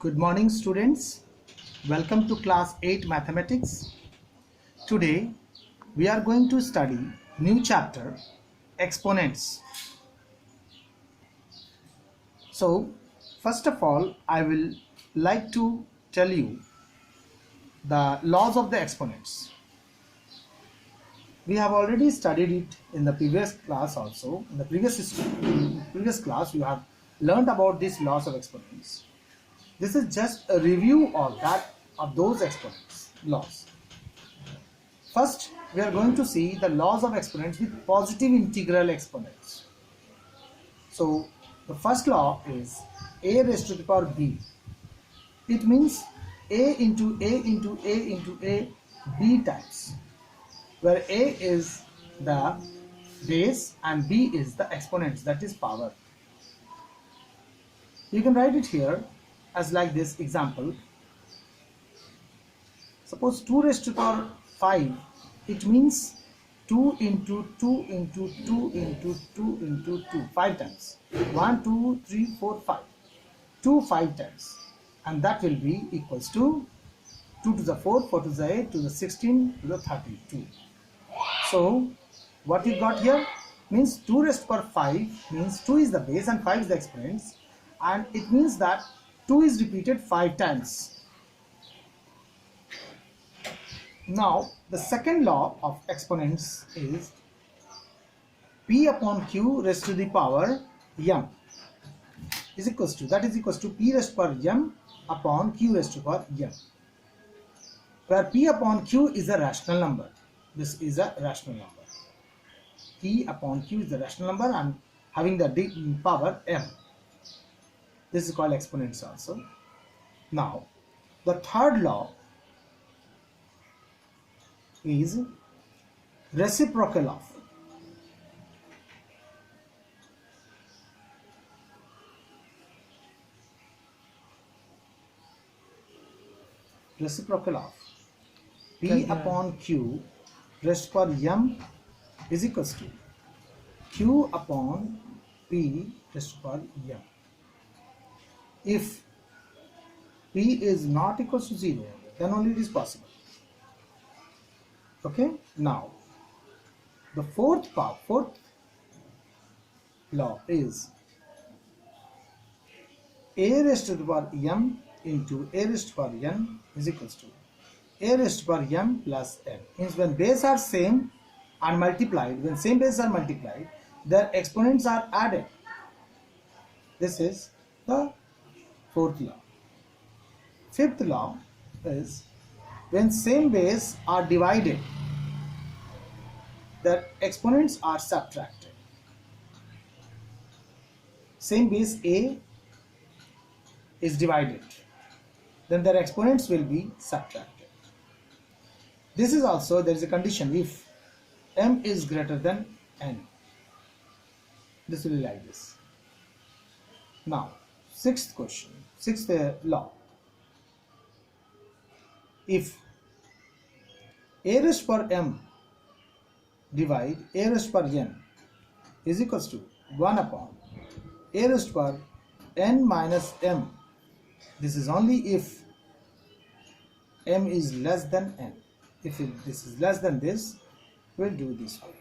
Good morning, students. Welcome to class 8 mathematics. Today we are going to study new chapter exponents. So first of all, I will like to tell you the laws of the exponents. We have already studied it in the previous class also. In the previous class you have learned about these laws of exponents. This is just a review of those exponents laws. First, we are going to see the laws of exponents with positive integral exponents. So, the first law is a raised to the power b. It means a into a into a into a b times, where a is the base and b is the exponents, that is power. You can write it here as like this example. Suppose 2 raised to the power 5, it means 2 into 2 into 2 into 2 into 2, 5 times. 1, 2, 3, 4, 5. 2 5 times. And that will be equals to 2 to the 4, 4 to the 8, to the 16, to the 32. So, what you got here means 2 raised to the power 5 means 2 is the base and 5 is the exponents. And it means that 2 is repeated 5 times. Now, the second law of exponents is p upon q raised to the power m is equals to p raised to the power m upon q raised to the power m, where p upon q is a rational number. This is a rational number. P upon q is the rational number and having the power m. This is called exponents also. Now, the third law is reciprocal of. Reciprocal of p upon q raised to the power m is equals to q upon p raised to the power m. If p is not equals to 0, then only it is possible. Okay, now the fourth law is a raised to the power m into a raised to the power n is equals to a raised to the power m plus n. Means when bases are same and multiplied, when same bases are multiplied, their exponents are added. This is the fourth law. Fifth law is when same base are divided, their exponents are subtracted. Same base a is divided, then their exponents will be subtracted. This is also, there is a condition if m is greater than n. This will be like this. Now, sixth law. If a raised to the power m divide a raised to the power n is equals to 1 upon a raised to the power n minus m. This is only if m is less than n. If this is less than this, we'll do this way.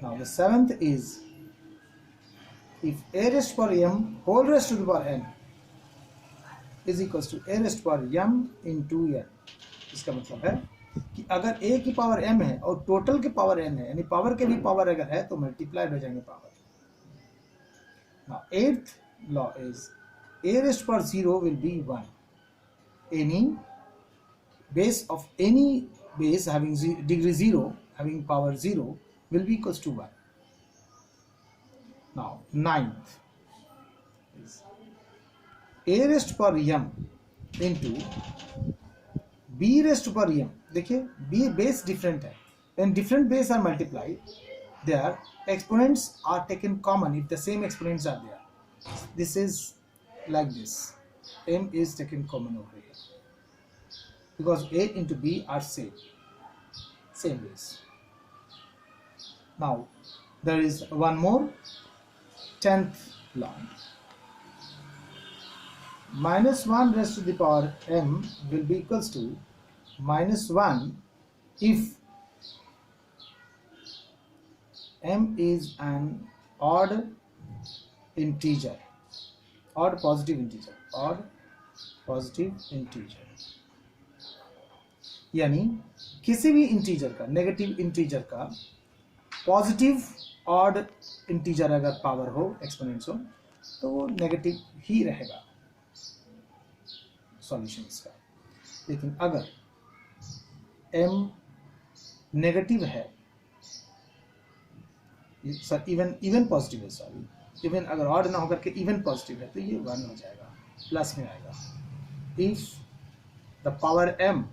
Now the seventh is if a raised to the power m whole raised to the power n is equals to a raised to the power m into n. इसका मतलब है कि अगर a की power m है और total के power n है, यानी पावर के भी पावर अगर है तो मल्टीप्लाइड हो जाएंगे power. Now eighth law is a raised to the power 0 will be 1. Any base of any base having degree 0, having power 0 will be equals to 1. Now ninth is a raised to the power m into b raised to the power m. देखिए b base different है. When different base are multiplied, their exponents are taken common if the same exponents are there. This is like this. M is taken common over here because a into b are same base. Now there is one more, 10th law. minus 1 raised to the power m will be equals to minus 1 if m is an odd integer, odd positive integer, odd positive integer, यानी किसी भी integer का, negative integer का positive odd integer अगर power हो, exponents हो, तो वो नेगेटिव ही रहेगा सॉल्यूशंस का। लेकिन अगर m नेगेटिव है, सर इवन पॉजिटिव है, सॉरी इवन अगर ऑड ना होकर के इवन पॉजिटिव है तो ये 1 हो जाएगा, प्लस में आएगा। If the power m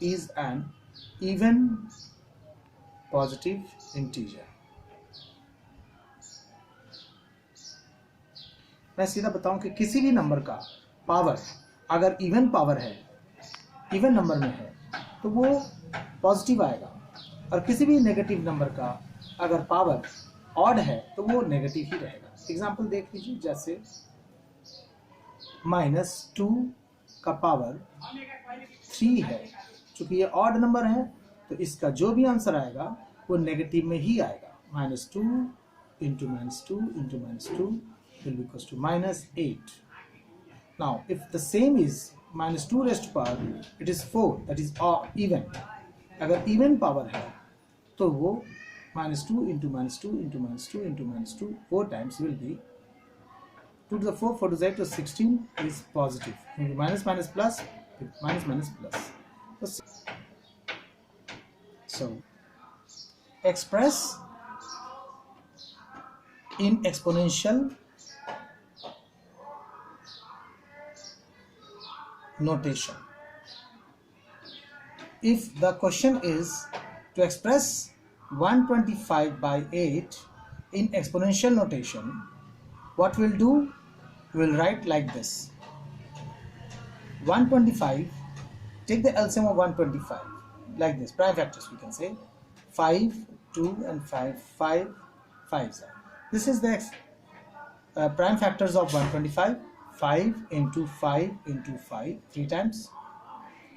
is an even positive integer। मैं सीधा बताऊं कि किसी भी नंबर का पावर अगर इवन पावर है, इवन नंबर में है, तो वो पॉजिटिव आएगा, और किसी भी नेगेटिव नंबर का अगर पावर ऑड है तो वो नेगेटिव ही रहेगा। एग्जांपल देख लीजिए, जैसे -2 का पावर 3 है, चूंकि ये ऑड नंबर है तो इसका जो भी आंसर आएगा वो नेगेटिव में ही आएगा। -2 into -2 into -2 will be equals to -8। Now if the same is -2 raised to power, it is 4, that is even। अगर इवन पावर है तो वो -2 into -2 into -2 into -2 4 times will be 2 to the 4, 4 to the 8 to 16 is positive, minus minus plus, minus minus plus। So express in exponential notation. If the question is to express 125 by 8 in exponential notation, what we'll do, we'll write like this: 125, take the LCM of 125 like this, prime factors we can say, 5, 2 and 5, 5, 5. This is the prime factors of 125, 5 into 5 into 5, 3 times,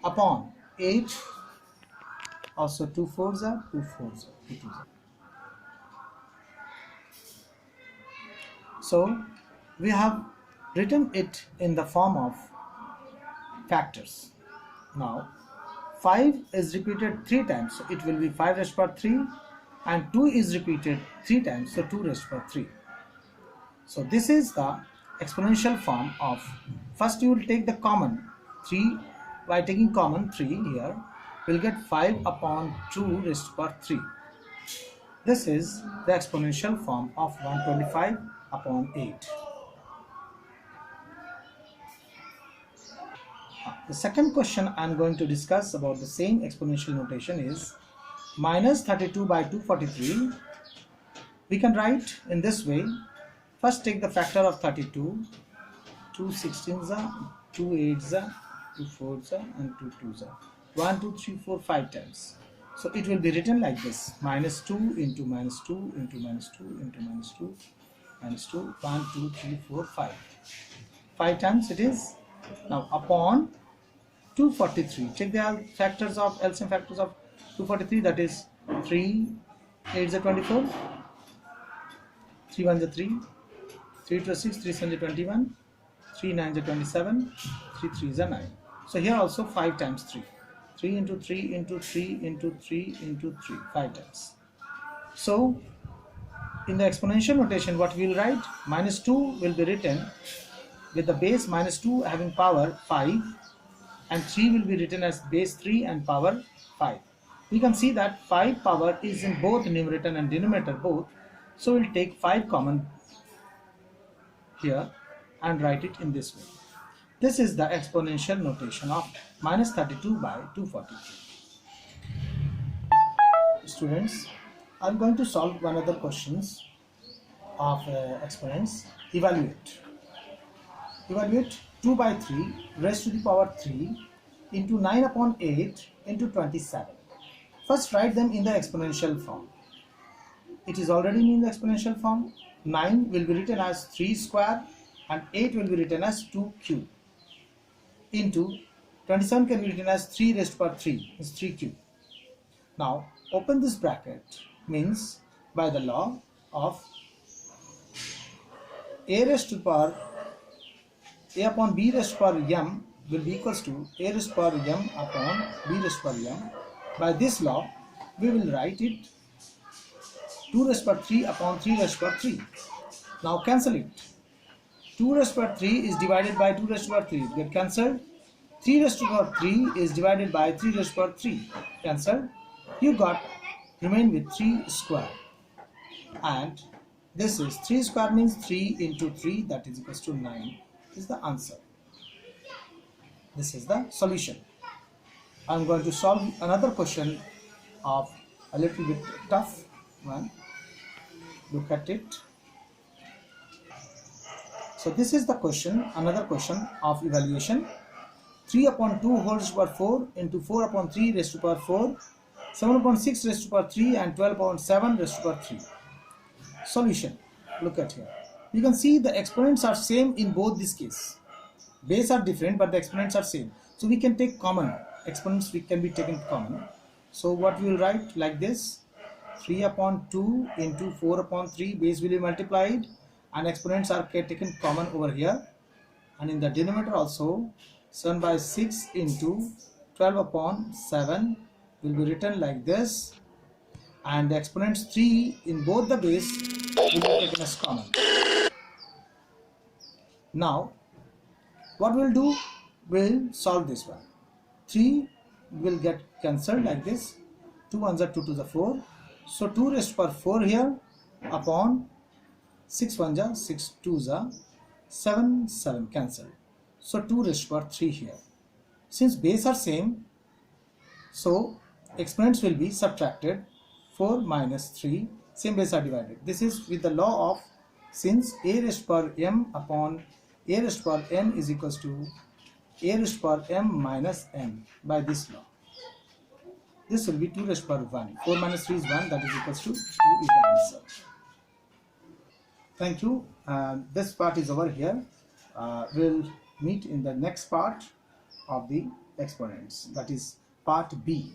upon 8, also 2 4s are 2 4s are 2 2s are. So we have written it in the form of factors. Now 5 is repeated 3 times, so it will be 5 raised to power 3, and 2 is repeated 3 times, so 2 raised to power 3. So this is the exponential form of, first you will take the common 3, by taking common 3 here, we'll get 5 upon 2 raised to power 3. This is the exponential form of 125 upon 8. The second question I am going to discuss about the same exponential notation is -32 by 243. We can write in this way. First take the factor of 32, 2 16s are, 2 8s are, 2 4s are and 2 2s are, 1 2 3 4 5 times. So it will be written like this: -2 into -2 into -2 into -2 -2, 1 2 3 4 5, 5 times it is. Now upon 243, check the factors of LCM factors of 243, that is 3 8s are 24, 3 1s are 3, 3 2 are 6, 3 7s are 21, 3 9s are 27, 3 3s are 9. So here also 5 times 3, 3 into 3 into 3 into 3 into 3, 5 times. So in the exponential notation, what we will write, -2 will be written with the base -2 having power 5, and 3 will be written as base 3 and power 5. We can see that 5 power is in both numerator and denominator both, so we'll take 5 common here and write it in this way. This is the exponential notation of -32 by 243. Students, I'm going to solve one other questions of exponents. Evaluate 2 by 3 raised to the power 3 into 9 upon 8 into 27. First write them in the exponential form. It is already in the exponential form. 9 will be written as 3 square and 8 will be written as 2 cube. into 27 can be written as 3 raised to power 3 is 3 cube. Now open this bracket, means by the law of a raised to the power a upon b raised to power m will be equals to a raised to power m upon b raised to power m. By this law we will write it 2 raised to power 3 upon 3 raised to power 3. Now cancel it. 2 raised to power 3 is divided by 2 raised to power 3. Get cancelled. 3 raised to power 3 is divided by 3 raised to power 3. Cancelled. You got remain with 3 square. And this is 3 square means 3 into 3, that is equals to 9 is the answer. This is the solution. I am going to solve another question of a little bit tough one. Look at it. So this is the question, another question of evaluation. 3 upon 2 whole raised to power 4 into 4 upon 3 raised to power 4, 7 upon 6 raised to power 3 and 12 upon 7 raised to power 3. Solution. Look at here. You can see the exponents are same in both this case. Base are different but the exponents are same. So we can take common. Exponents can be taken common. So what we will write like this. 3 upon 2 into 4 upon 3, base will be multiplied and exponents are taken common over here, and in the denominator also 7 by 6 into 12 upon 7 will be written like this, and the exponents 3 in both the base will be taken as common. Now what we will do, we will solve this one. 3 will get cancelled like this, 2 ones are 2 to the 4, so 2 raised to power 4 here upon 6 ones are 6 twos are 7 cancelled, so 2 raised to power 3 here. Since base are same, so exponents will be subtracted. 4 minus 3, same base are divided. This is with the law of, since a raised to power m upon a raised to power n is equals to a raised to power m minus n. By this law, this will be 2 raised to power 1. 4 minus 3 is 1, that is equals to 2 is the answer. Thank you. This part is over here. We'll meet in the next part of the exponents, that is part B.